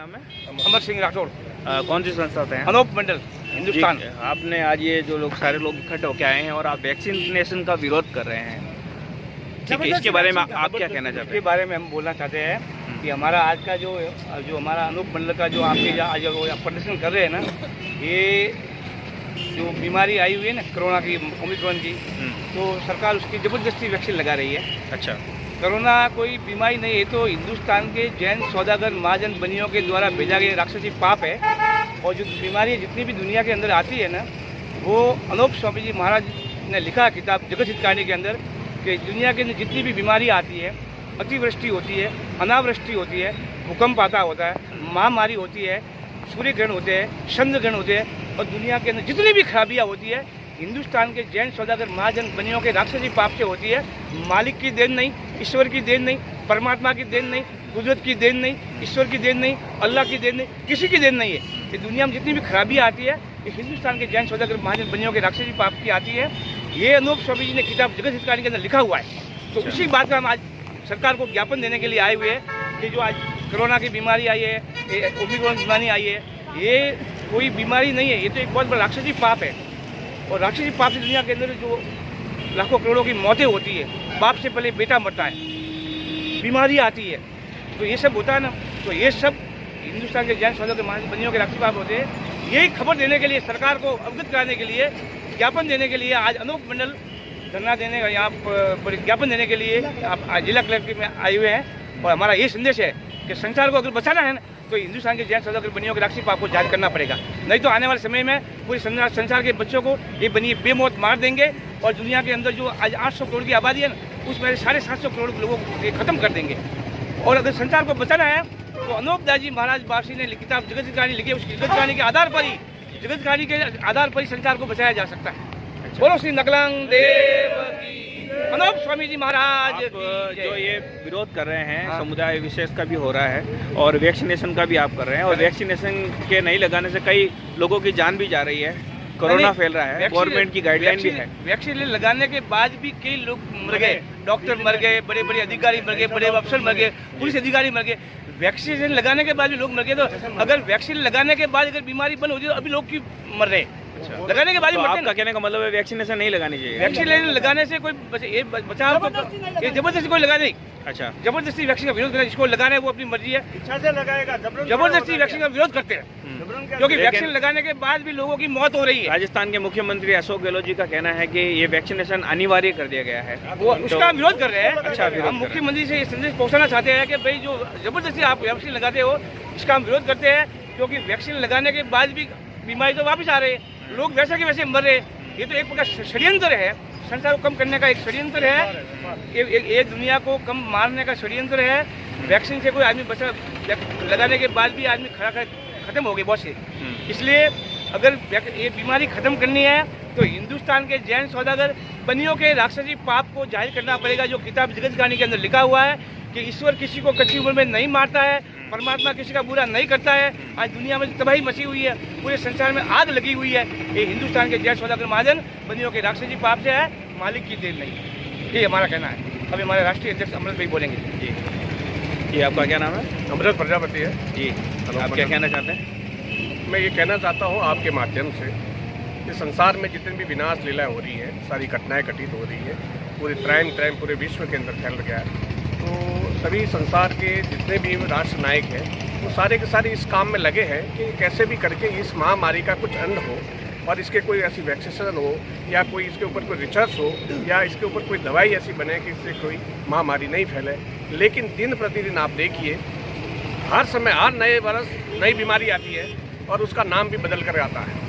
नाम है? अमर सिंह राठौड़। कौन सी संस्था से हैं? अनूप मंडल, हिंदुस्तान। आपने आज ये जो लोग सारे लोग इकट्ठे होकर आए हैं और आप वैक्सीनेशन का विरोध कर रहे हैं, ठीक है, इसके बारे में आप क्या कहना चाहते इसके हैं? बारे में हम बोलना चाहते हैं कि हमारा आज का जो हमारा अनूप मंडल का जो आपके आज प्रदर्शन कर रहे हैं ना, ये जो बीमारी आई हुई है ना कोरोना की, ओमिक्रॉन की, तो सरकार उसकी ज़बरदस्ती वैक्सीन लगा रही है। अच्छा, कोरोना कोई बीमारी नहीं है, तो हिंदुस्तान के जैन सौदागर महाजन बनियों के द्वारा भेजा गया राक्षसी पाप है। और जो बीमारी जितनी भी दुनिया के अंदर आती है ना, वो अनूप स्वामी जी महाराज ने लिखा किताब जगत हितकारी के अंदर कि दुनिया के अंदर जितनी भी बीमारी आती है, अतिवृष्टि होती है, अनावृष्टि होती है, भूकंप आता होता है, महामारी होती है, सूर्य ग्रहण होते हैं, चंद्र ग्रहण होते हैं, और दुनिया के अंदर जितनी भी खराबियाँ होती है, हिंदुस्तान के जैन सौदागर महाजन बनियों के राक्षसी पाप से होती है। मालिक की देन नहीं, ईश्वर की देन नहीं, परमात्मा की देन नहीं, कुदरत की देन नहीं, ईश्वर की देन नहीं, अल्लाह की देन नहीं, किसी की देन नहीं है। ये दुनिया में जितनी भी खराबियाँ आती है, ये हिंदुस्तान के जैन सौदागर महाजन बनियों के राक्षसी पाप की आती है। ये अनूप स्वामी जी ने किताब जगत हितकारी के अंदर लिखा हुआ है। तो इसी बात का हम आज सरकार को ज्ञापन देने के लिए आए हुए हैं कि जो आज कोरोना की बीमारी आई है, ओमिक्रॉन बीमारी आई है, ये कोई बीमारी नहीं है, ये तो एक बहुत बड़ा राक्षसी पाप है। और राक्षसी पाप से दुनिया के अंदर जो लाखों करोड़ों की मौतें होती है, बाप से पहले बेटा मरता है, बीमारी आती है, तो ये सब होता है ना, तो ये सब हिंदुस्तान के जैन सौदागर महाजन बनियों के राक्षसी पाप होते हैं। यही खबर देने के लिए, सरकार को अवगत कराने के लिए, ज्ञापन देने के लिए आज अनूप मंडल धरना देने का यहाँ पर ज्ञापन देने के लिए आप जिला कलेक्टर में आए हुए हैं। और हमारा ये संदेश है कि संसार को अगर बचाना है ना, तो हिंदुस्तान के जैन सौदागर बनियों के राक्षसी पाप को जांच करना पड़ेगा, नहीं तो आने वाले समय में पूरे संसार के बच्चों को ये बनिए बेमौत मार देंगे। और दुनिया के अंदर जो आज 800 करोड़ की आबादी है ना, उसमें 750 करोड़ लोगों को खत्म कर देंगे। और अगर संसार को बचाना है तो अनूप दास जी महाराज बासी ने किताब जगत हितकारी लिखी, उस जगत हितकारी के आधार पर ही, जगत हितकारी के आधार पर ही संसार को बचाया जा सकता है। बोलो श्री नकलंग देव की, अनूप स्वामी जी महाराज की जो ये विरोध कर रहे हैं, समुदाय विशेष का भी हो रहा है और वैक्सीनेशन का भी आप कर रहे हैं, और वैक्सीनेशन के नहीं लगाने से कई लोगों की जान भी जा रही है, कोरोना फैल रहा है, गवर्नमेंट की गाइडलाइन भी है। वैक्सीन लगाने के बाद भी कई लोग मर गए, डॉक्टर मर गए, बड़े बड़े अधिकारी मर गए, बड़े अफसर मर गए, पुलिस अधिकारी मर गए। वैक्सीनेशन लगाने के बाद भी लोग मर गए। तो अगर वैक्सीन लगाने के बाद अगर बीमारी बंद होती है तो अभी लोग क्यों मर रहे हैं? लगाने के बाद ही मरते हैं। कहने का मतलब है वैक्सीनेशन नहीं लगानी चाहिए। वैक्सीन लगाने से कोई बचाव तो ये जबरदस्ती कोई लगा नहीं। अच्छा, जबरदस्ती वैक्सीन का विरोध करना, जिसको लगाना है वो अपनी मर्जी है, इच्छा से लगाएगा, जबरदस्ती वैक्सीन का विरोध करते हैं, क्योंकि वैक्सीन लगाने के बाद भी लोगों की मौत हो रही है। राजस्थान के मुख्यमंत्री अशोक गहलोत जी का कहना है कि ये वैक्सीनेशन अनिवार्य कर दिया गया है, वो उसका विरोध कर रहे हैं। अच्छा, हम मुख्यमंत्री से ये संदेश पहुंचाना चाहते हैं कि भाई जो जबरदस्ती आप वैक्सीन लगाते हो, इसका हम विरोध करते हैं, क्योंकि वैक्सीन लगाने के बाद भी बीमारी तो वापस आ रही है, लोग वैसे के वैसे मर रहे हैं। ये तो एक प्रकार षड्यंत्र है, संसार को कम करने का एक षड्यंत्र है, ये दुनिया को कम मारने का षड्यंत्र है। वैक्सीन से कोई आदमी बचा, लगाने के बाद भी आदमी खत्म हो गए बहुत से। इसलिए अगर ये बीमारी खत्म करनी है तो हिंदुस्तान के जैन सौदागर बनियों के राक्षसी पाप को जाहिर करना पड़ेगा। जो किताब जगत हितकारी के अंदर लिखा हुआ है कि ईश्वर किसी को कच्ची उम्र में नहीं मारता है, परमात्मा किसी का बुरा नहीं करता है। आज दुनिया में तबाही मची हुई है, पूरे संसार में आग लगी हुई है, ये हिंदुस्तान के जैन सौदागर महाजन बनियों के राक्षसी पाप से है, मालिक की देन नहीं। ये हमारा कहना है। अभी हमारे राष्ट्रीय अध्यक्ष अमृत भाई बोलेंगे। जी, आपका क्या नाम है? अमृत प्रजापति है जी, आप क्या कहना चाहते हैं? मैं ये कहना चाहता हूँ आपके माध्यम से कि संसार में जितनी भी विनाश लीलाएं हो रही हैं, सारी घटनाएं घटित हो रही है, पूरे क्राइम पूरे विश्व के अंदर फैल गया है। तो सभी संसार के जितने भी राष्ट्र नायक हैं, वो सारे के सारे इस काम में लगे हैं कि कैसे भी करके इस महामारी का कुछ अंत हो और इसके कोई ऐसी वैक्सीनेशन हो या कोई इसके ऊपर कोई रिसर्च हो या इसके ऊपर कोई दवाई ऐसी बने कि इससे कोई महामारी नहीं फैले। लेकिन दिन प्रतिदिन आप देखिए, हर समय हर नए वर्ष नई बीमारी आती है और उसका नाम भी बदल कर आता है।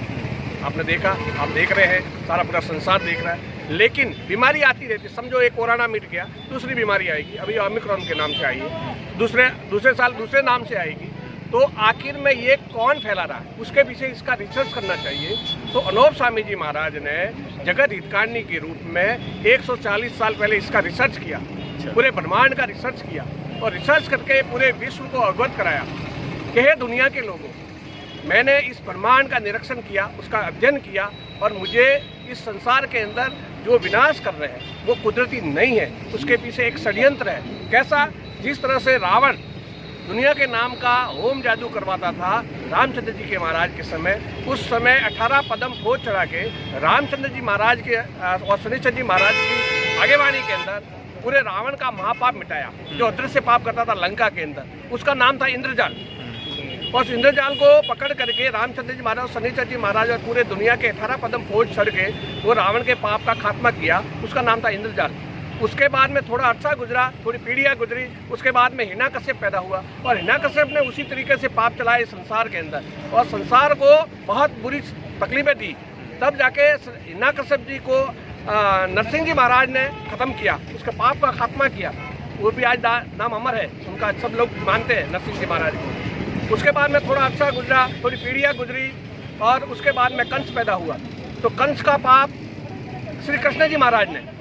आपने देखा, आप देख रहे हैं, सारा पूरा संसार देख रहा है, लेकिन बीमारी आती रहती है। समझो एक कोरोना मिट गया, दूसरी बीमारी आएगी, अभी ओमिक्रॉन के नाम से आई है, दूसरे साल दूसरे नाम से आएगी। तो आखिर में ये कौन फैला रहा है, उसके पीछे इसका रिसर्च करना चाहिए। तो अनूप स्वामी जी महाराज ने जगत हितकारी के रूप में 140 साल पहले इसका रिसर्च किया, पूरे ब्रह्मांड का रिसर्च किया और रिसर्च करके पूरे विश्व को अवगत कराया कि हे दुनिया के लोगों, मैंने इस ब्रह्मांड का निरीक्षण किया, उसका अध्ययन किया और मुझे इस संसार के अंदर जो विनाश कर रहे हैं वो कुदरती नहीं है, उसके पीछे एक षड्यंत्र है। कैसा? जिस तरह से रावण दुनिया के नाम का होम जादू करवाता था रामचंद्र जी के महाराज के समय। उस समय 18 पदम फौज चढ़ा के रामचंद्र जी महाराज के और शनिचर जी महाराज की आगेवानी के अंदर पूरे रावण का महापाप मिटाया, जो अदृश्य पाप करता था लंका के अंदर। उसका नाम था इंद्रजाल। और उस इंद्रजाल को पकड़ करके रामचंद्र जी महाराज, शनिचर जी महाराज और पूरे दुनिया के 18 पदम फौज चढ़ के वो रावण के पाप का खात्मा किया। उसका नाम था इंद्रजाल। उसके बाद में थोड़ा अर्सा गुजरा, थोड़ी पीढ़ियाँ गुजरी, उसके बाद में हिरण्यकश्यप पैदा हुआ और हिरण्यकश्यप ने उसी तरीके से पाप चलाए इस संसार के अंदर और संसार को बहुत बुरी तकलीफें दी। तब जाके हिरण्यकश्यप जी को नरसिंह जी महाराज ने खत्म किया, उसके पाप का खात्मा किया। वो भी आज नाम अमर है उनका, सब लोग मानते हैं नरसिंह जी महाराज को। उसके बाद में थोड़ा अर्सा गुजरा, थोड़ी पीढ़ियाँ गुजरी और उसके बाद में कंस पैदा हुआ। तो कंस का पाप श्री कृष्ण जी महाराज ने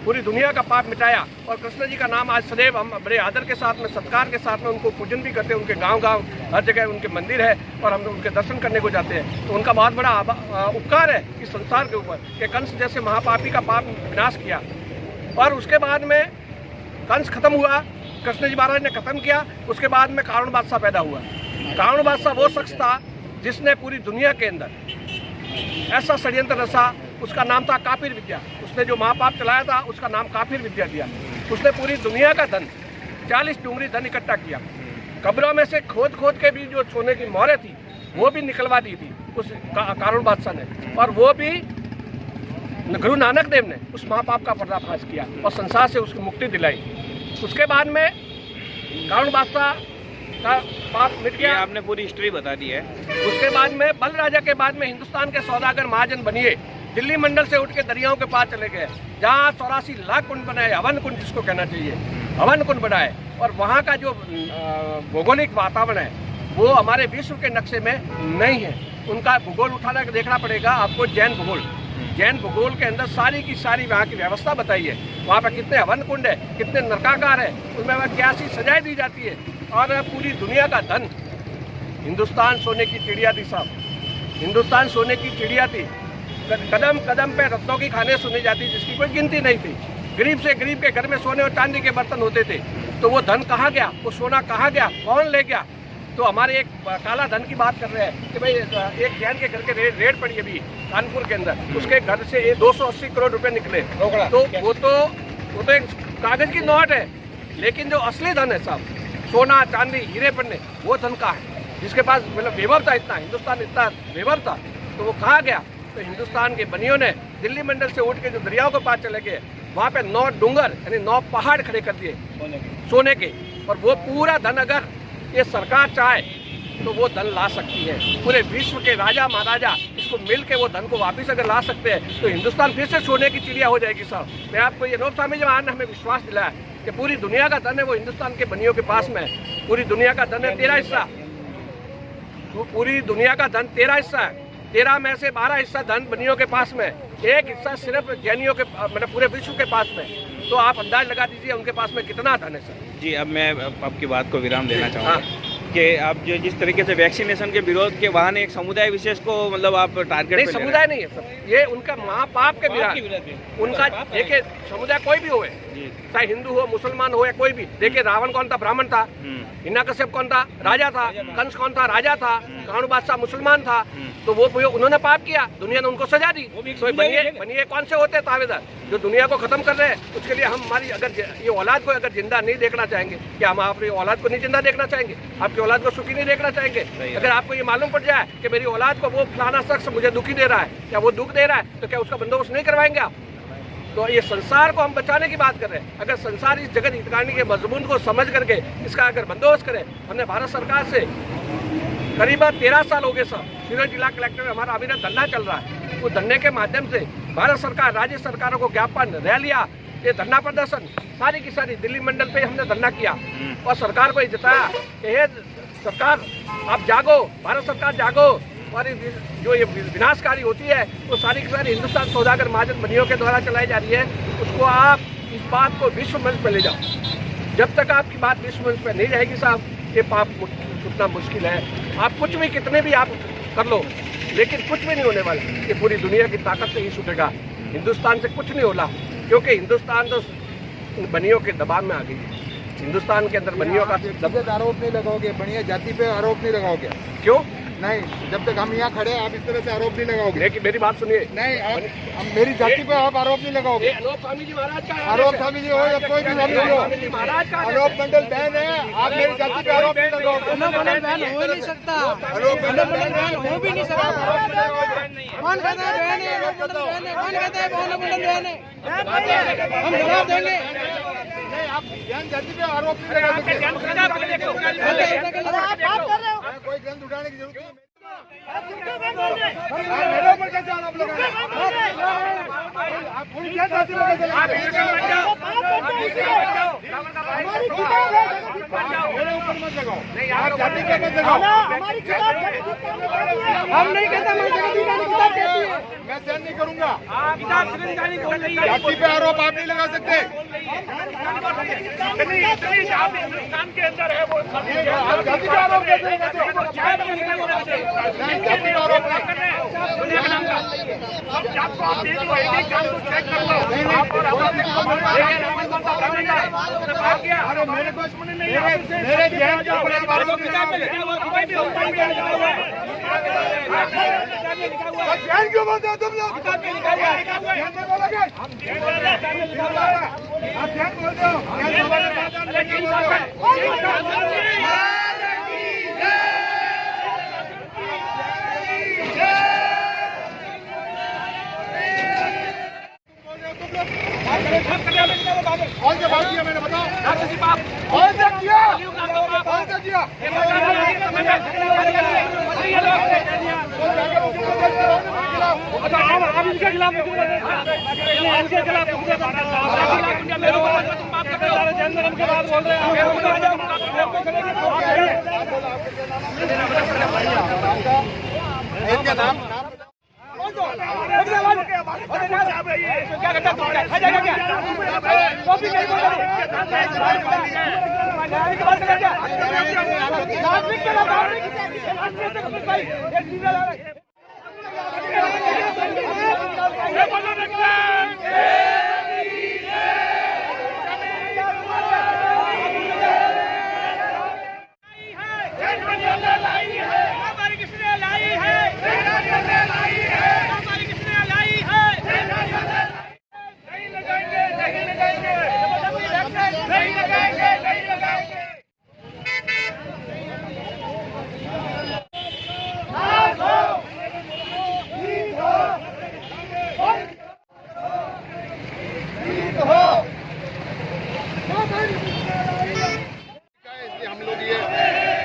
पूरी दुनिया का पाप मिटाया और कृष्ण जी का नाम आज सदैव हम बड़े आदर के साथ में, सत्कार के साथ में उनको पूजन भी करते हैं। उनके गांव-गांव हर जगह उनके मंदिर है और हम उनके दर्शन करने को जाते हैं। तो उनका बहुत बड़ा उपकार है इस संसार के ऊपर कि कंस जैसे महापापी का पाप विनाश किया। और उसके बाद में कंस खत्म हुआ, कृष्ण जी महाराज ने खत्म किया। उसके बाद में कारुण बादशाह पैदा हुआ। कारुण बादशाह वो शख्स था जिसने पूरी दुनिया के अंदर ऐसा षड्यंत्र रचा, उसका नाम था काफिर विद्या। उसने जो महापाप चलाया था उसका नाम काफिर विद्या दिया। उसने पूरी दुनिया का धन 40 डूंगरी धन इकट्ठा किया। कब्रों में से खोद खोद के भी जो सोने की मोहरें थी वो भी निकलवा दी थी उस कारुण बादशाह ने। और वो भी गुरु नानक देव ने उस महापाप का पर्दाफाश किया और संसार से उसकी मुक्ति दिलाई। उसके बाद में कारुण बादशाह का पाप मिट गया। आपने पूरी हिस्ट्री बता दी है। उसके बाद में बल राजा के बाद में हिंदुस्तान के सौदागर महाजन बनिए, दिल्ली मंडल से उठ के दरियाओं के पार चले गए, जहाँ 84 लाख कुंड बनाए, हवन कुंड जिसको कहना चाहिए, हवन कुंड बनाए। और वहाँ का जो भौगोलिक वातावरण है वो हमारे विश्व के नक्शे में नहीं है। उनका भूगोल उठाना देखना पड़ेगा आपको, जैन भूगोल। जैन भूगोल के अंदर सारी की सारी वहाँ की व्यवस्था बताई है। वहाँ पर कितने हवन कुंड है, कितने नरकागार है, उसमें क्या सी सजाएं दी जाती है। और पूरी दुनिया का धन, हिंदुस्तान सोने की चिड़िया थी साहब, हिंदुस्तान सोने की चिड़िया थी। कदम कदम पे रत्नों की खाने सुनी जाती जिसकी कोई गिनती नहीं थी। गरीब से गरीब के घर में सोने और चांदी के बर्तन होते थे। तो वो धन कहाँ गया, वो सोना कहाँ गया, कौन ले गया? तो हमारे एक काला धन की बात कर रहे हैं कि भाई एक जैन के घर के रेड पड़ी अभी कानपुर के अंदर, उसके घर से 280 करोड़ रुपए निकले। तो वो तो एक कागज की नोट है, लेकिन जो असली धन है साहब, सोना चांदी हीरे पन्ने, वो धन कहाँ है? जिसके पास मतलब वैभव था, इतना हिंदुस्तान इतना वैभव था, तो वो कहाँ गया? तो हिंदुस्तान के बनियों ने दिल्ली मंडल से उठ के जो दरियाओं के पास चले गए, वहाँ पे 9 डूंगर यानी 9 पहाड़ खड़े कर दिए सोने के। और वो पूरा धन अगर ये सरकार चाहे तो वो धन ला सकती है। पूरे विश्व के राजा महाराजा इसको मिल के वो धन को वापस अगर ला सकते हैं तो हिंदुस्तान फिर से सोने की चिड़िया हो जाएगी साहब। मैं आपको ये नोब स्वामी जी महाराज ने हमें विश्वास दिलाया कि पूरी दुनिया का धन है वो हिंदुस्तान के बनियों के पास में है। पूरी दुनिया का धन है 13 हिस्सा, पूरी दुनिया का धन 13 हिस्सा है। 13 में से 12 हिस्सा धन बनियों के पास में, एक हिस्सा सिर्फ जैनियों के मतलब पूरे विश्व के पास में। तो आप अंदाज लगा दीजिए उनके पास में कितना धन है सर। जी, अब मैं आपकी बात को विराम देना चाहूँगा कि आप जो जिस तरीके से वैक्सीनेशन के विरोध के वाहन एक समुदाय विशेष को मतलब आप टारगेट नहीं, समुदाय नहीं है सर, ये उनका महापाप के विरोध। उनका देखिए समुदाय कोई भी हो, चाहे हिंदू हो मुसलमान हो या कोई भी। देखिए रावण कौन था? ब्राह्मण था। हिरण्यकश्यप कौन था? राजा था। कंस कौन था? राजा था। कारुण बादशाह मुसलमान था। तो वो उन्होंने पाप किया, दुनिया ने उनको सजा दी। तो बनिए कौन से होते तावेदार जो दुनिया को खत्म कर रहे हैं? उसके लिए हम हमारी अगर ये औलाद को अगर जिंदा नहीं देखना चाहेंगे, क्या हम अपनी औलाद को नहीं जिंदा देखना चाहेंगे? आपकी औलाद को सुखी नहीं देखना चाहेंगे? अगर आपको ये मालूम पड़ जाए कि मेरी औलाद को वो फलाना शख्स मुझे दुखी दे रहा है या वो दुख दे रहा है, तो क्या उसका बंदोबस्त नहीं करवाएंगे आप? तो ये संसार को हम बचाने की बात कर रहे हैं। अगर संसार इस जगत हितकारिणी के मजमून को समझ करके इसका अगर बंदोबस्त करे, हमने भारत सरकार से करीबन 13 साल हो गए सर, सीरोज जिला कलेक्टर में हमारा अभी धरना चल रहा है। वो धरने के माध्यम से भारत सरकार राज्य सरकारों को ज्ञापन, रैलियां, ये धरना प्रदर्शन सारी की सारी दिल्ली मंडल पे हमने धरना किया और सरकार को ये जताया कि हे सरकार आप जागो, भारत सरकार जागो। और जो ये विनाशकारी होती है वो सारी की सारी हिंदुस्तान सौदागर महाजन बनियों के द्वारा चलाई जा रही है। उसको आप इस बात को विश्व मंच पर ले जाओ। जब तक आपकी बात विश्व मंच पर नहीं जाएगी साहब, ये पाप छूटना मुश्किल है। आप कुछ भी कितने भी आप कर लो, लेकिन कुछ भी नहीं होने वाला। ये पूरी दुनिया की ताकत से ही छूटेगा, हिंदुस्तान से कुछ नहीं होला, क्योंकि हिंदुस्तान तो बनियों के दबाव में आ गई है। हिंदुस्तान के अंदर बनियों का आरोप नहीं लगाओगे, बढ़िया जाति पे आरोप नहीं लगाओगे। क्यों नहीं, जब तक हम यहाँ खड़े हैं आप इस तरह से आरोप नहीं लगाओगे। लेकिन मेरी बात सुनिए, नहीं, आप मेरी जाति पे आप आरोप नहीं लगाओगे। अनूप स्वामी जी महाराज का आरोप स्वामी जी हो या कोई भी स्वामी जी हो, महाराज का अनूप मंडल बहन है, आप मेरी जाति पे आरोप नहीं लगाओगे। अनूप मंडल बहन हो ही नहीं सकता, अनूप मंडल बहन हो भी नहीं सकता। कौन कहता है बहन है, अनूप मंडल बहन है? कौन कहता है अनूप मंडल बहन है? हम जवाब देंगे। नहीं, आप ज्ञान जाति पे आरोप नहीं लगा सकते। कोई ग्रंथ उठाने की जरूरत नहीं। मेरे ऊपर कैसे आरोप लगा रहे हैं? आप पूरी क्या जाति पे कैसे लगा रहे हैं? मेरे ऊपर मत लगाओ, आप जाति पे मत लगाओ। हम नहीं कहते, हमारी जगह किताब कहती है। मैं सहन नहीं करूंगा। जाति पे आरोप आप नहीं लगा सकते। हिंदुस्तान के अंदर है वो आप जाति पे आरोप कैसे लगाते हो? नहीं, जाति पे आरोप नहीं। अरे मेरे दुश्मनी नहीं है, मेरे ज्ञान के ऊपर आरोप ज्ञान क्यों बोलते हो तुम लोग? ज्ञान नहीं बोलोगे? आप ज्ञान बोलते हो? कौन से बात किया मैंने बताओ? कौन से किया? कौन से किया? आप इनके खिलाफ जैन धर्म के बाद बोल रहे हैं। इनका नाम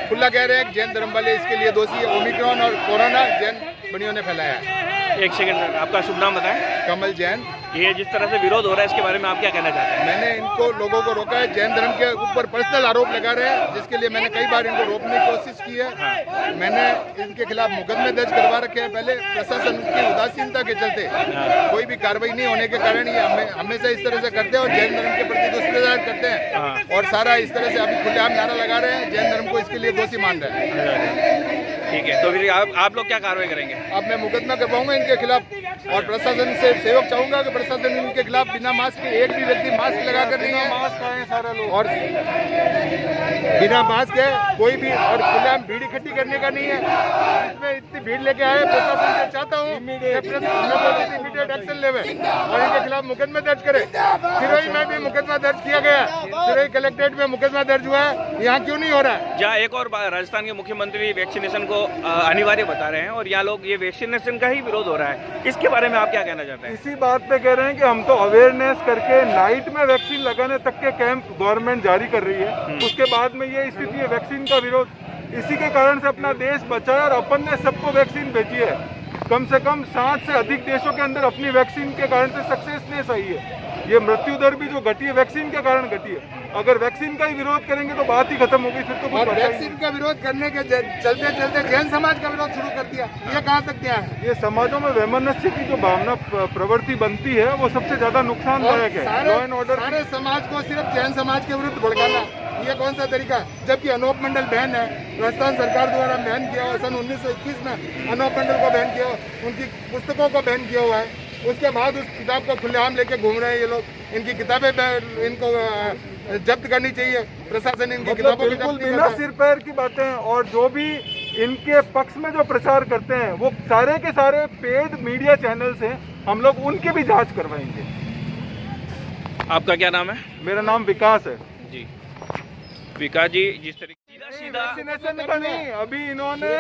खुला कह रहे हैं जैन धर्म वाले इसके लिए दोषी है। ओमिक्रॉन और कोरोना जैन बनियों ने फैलाया है। एक सेकंड सर, आपका शुभ नाम बताएं। कमल जैन। ये जिस तरह से विरोध हो रहा है इसके बारे में आप क्या कहना चाहते हैं? मैंने इनको लोगों को रोका है, जैन धर्म के ऊपर पर्सनल आरोप लगा रहे हैं, जिसके लिए मैंने कई बार इनको रोकने की कोशिश की है। मैंने इनके खिलाफ मुकदमे दर्ज करवा रखे हैं। पहले प्रशासन की उदासीनता के चलते कोई भी कार्रवाई नहीं होने के कारण ये हमेशा इस तरह से करते हैं और जैन धर्म के प्रति दुष्प्रचार करते हैं और सारा इस तरह से अभी खुलेआम नारा लगा रहे हैं, जैन धर्म को इसके लिए दोषी मान रहे हैं। ठीक है, तो फिर आप लोग क्या कार्रवाई करेंगे? अब मैं मुकदमा करवाऊंगा इनके खिलाफ और प्रशासन से सेवक चाहूंगा कि प्रशासन इनके खिलाफ बिना मास्क के, एक भी व्यक्ति मास्क लगाकर नहीं है और बिना मास्क है कोई भी, और खुलेआम भीड़ इकट्ठी करने का नहीं है। इसमें इतनी भीड़ लेके आए, प्रशासन से चाहता हूँ इमीडिएट एक्शन लेवे और इनके खिलाफ मुकदमा दर्ज करे। सिरोही में भी मुकदमा दर्ज किया गया, सिरोही कलेक्ट्रेट में मुकदमा दर्ज हुआ है, यहाँ क्यों नहीं हो रहा है? जहाँ एक और राजस्थान के मुख्यमंत्री वैक्सीनेशन को अनिवार्य बता रहे हैं और यहाँ लोग ये वैक्सीनेशन का ही विरोध हो रहा है, इसके बारे में आप क्या कहना चाहते हैं? इसी बात पे कह रहे हैं कि हम तो अवेयरनेस करके नाइट में वैक्सीन लगाने तक के कैंप गवर्नमेंट जारी कर रही है, उसके बाद में ये स्थिति है वैक्सीन का विरोध। इसी के कारण से अपना देश बचाया और अपन ने सबको वैक्सीन भेजी है। कम से कम 60 से अधिक देशों के अंदर अपनी वैक्सीन के कारण से सक्सेसनेस आई है। ये मृत्यु दर भी जो घटी है वैक्सीन के कारण घटी है। अगर वैक्सीन का ही विरोध करेंगे तो बात ही खत्म होगी, फिर तो और वैक्सीन का विरोध करने के चलते चलते जैन समाज का विरोध शुरू कर दिया। ये कहाँ तक क्या है? ये समाजों में वैमनस्य की जो भावना प्रवृत्ति बनती है वो सबसे ज्यादा नुकसानदायक है। लॉ एंड ऑर्डर सारे समाज को सिर्फ जैन समाज के विरुद्ध भड़काना, ये कौन सा तरीका? जबकि अनूप मंडल बैन है, राजस्थान सरकार द्वारा बैन किया हुआ, सन 1921 में अनूप मंडल को बैन किया, उनकी पुस्तकों को बैन किया हुआ है। उसके बाद उस किताब को खुलेआम लेके घूम रहे हैं ये लोग। इनकी किताबें इनको जब्त करनी चाहिए, प्रशासन इनकी किताबों की बिल्कुल जब्त नहीं बिना करता है। सिर पैर की बातें, और जो भी इनके पक्ष में जो प्रचार करते हैं वो सारे के सारे पेड मीडिया चैनल्स हैं, हम लोग उनकी भी जांच करवाएंगे। आपका क्या नाम है? मेरा नाम विकास है जी विकास जी, जिस तरीके वैक्सीनेशन का नहीं, अभी इन्होंने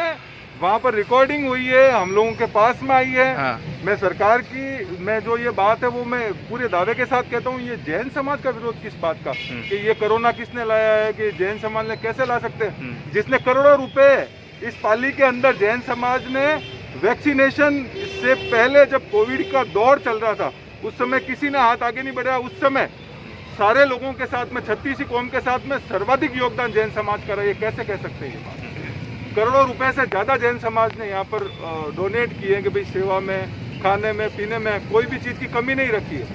वहाँ पर रिकॉर्डिंग हुई है, हम लोगों के पास में आई है। हाँ। मैं सरकार की, मैं जो ये बात है वो मैं पूरे दावे के साथ कहता हूँ, ये जैन समाज का विरोध किस बात का, कि ये कोरोना किसने लाया है, कि जैन समाज ने कैसे ला सकते हैं, जिसने करोड़ों रुपए इस पाली के अंदर जैन समाज ने वैक्सीनेशन से पहले जब कोविड का दौर चल रहा था उस समय किसी ने हाथ आगे नहीं बढ़ाया। उस समय सारे लोगों के साथ में 36 कौम के साथ में सर्वाधिक योगदान जैन समाज का रहा है। ये कैसे कह सकते हैं? ये बात करोड़ों रुपए से ज्यादा जैन समाज ने यहाँ पर डोनेट किए हैं कि भाई सेवा में, खाने में, पीने में कोई भी चीज की कमी नहीं रखी है।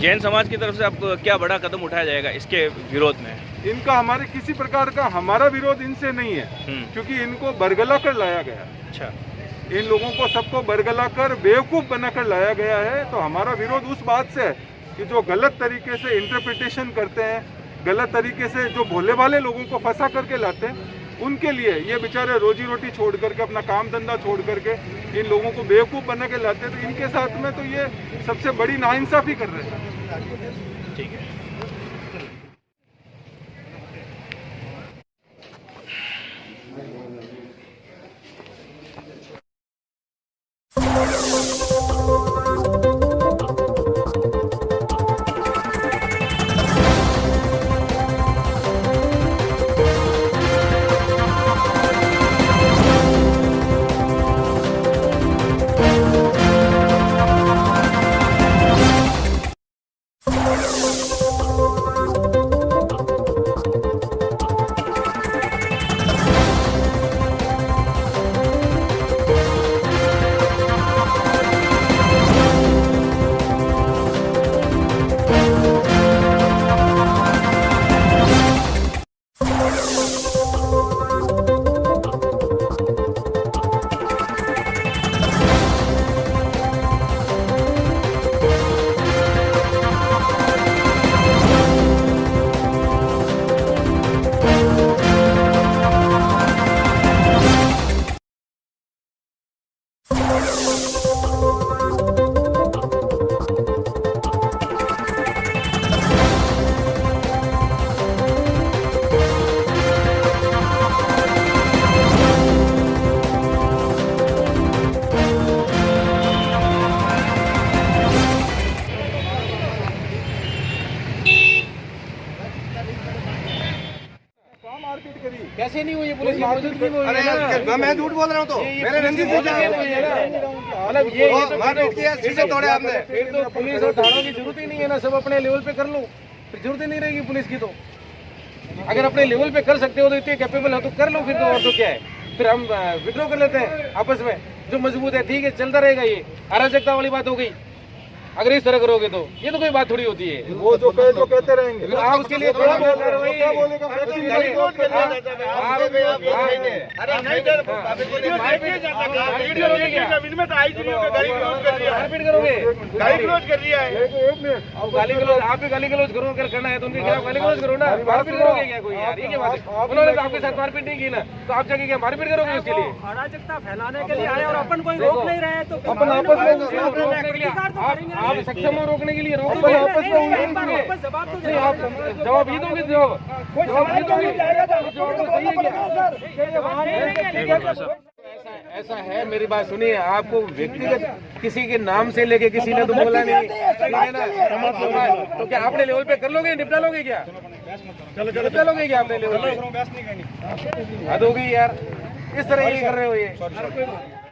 जैन समाज की तरफ से अब क्या बड़ा कदम उठाया जाएगा इसके विरोध में? इनका हमारे किसी प्रकार का हमारा विरोध इनसे नहीं है, क्योंकि इनको बरगला कर लाया गया। अच्छा, इन लोगों को सबको बरगला कर बेवकूफ बनाकर लाया गया है। तो हमारा विरोध उस बात से है कि जो गलत तरीके से इंटरप्रिटेशन करते हैं, गलत तरीके से जो भोले भाले लोगों को फंसा करके लाते हैं, उनके लिए ये बेचारे रोजी रोटी छोड़ करके, अपना काम धंधा छोड़ करके इन लोगों को बेवकूफ बना के लाते हैं। तो इनके साथ में तो ये सबसे बड़ी नाइंसाफी कर रहे हैं। ठीक है। कैसे नहीं हुई पुलिस की मौजूदगी में हुई है ना? मैं झूठ बोल रहा हूँ तो मेरे रंजित से मतलब ये मारपीट किया, शीशे तोड़े आपने। फिर तो पुलिस और थानों की जरूरत ही नहीं है ना, सब अपने लेवल पे कर लो, फिर जरूरत ही नहीं रहेगी पुलिस की। तो अगर अपने लेवल पे कर सकते हो तो इतने कैपेबल हो तो कर लो फिर तो, और तो क्या है, फिर हम विड्रॉ कर लेते हैं आपस में, जो मजबूत है ठीक है चलता रहेगा। ये अराजकता वाली बात हो गई अगर इस तरह करोगे तो, ये तो कोई बात थोड़ी होती है। वो जो कहते रहेंगे, तो आप उसके लिए थोड़ा बहुत कार्रवाई क्या बोलेगा? मारपीट करोगे, गाली गलौज कर दिया है, गाली गलौज आप भी गाली गलौज करो, अगर करना है तो उनके खिलाफ गाली गलौज करो ना। मारपीट करोगे क्या कोई? यार ये क्या बात है? उन्होंने तो आपके साथ मारपीट नहीं की ना, तो आप जाके क्या मारपीट करोगे उसके लिए? अराजकता फैलाने के लिए आए और अपन कोई रोक नहीं रहे तो अपन आपस में रोकने के लिए आप सक्षम हो, रोकने के लिए रोको, आपस में जवाब तो नहीं, आप जवाब ही दोगे, जवाब ही दोगे, जवाब तो सही है क्या? ऐसा है, मेरी बात सुनिए, आपको व्यक्तिगत किसी के नाम से लेके किसी ने तो बोला नहीं, ठीक है ना? तो क्या अपने लेवल पे कर लोगे, निपटा लोगे क्या? निपटा लोगे क्या अपने लेवल पे? हद हो गई यार, इस तरह ये कर रहे हो ये।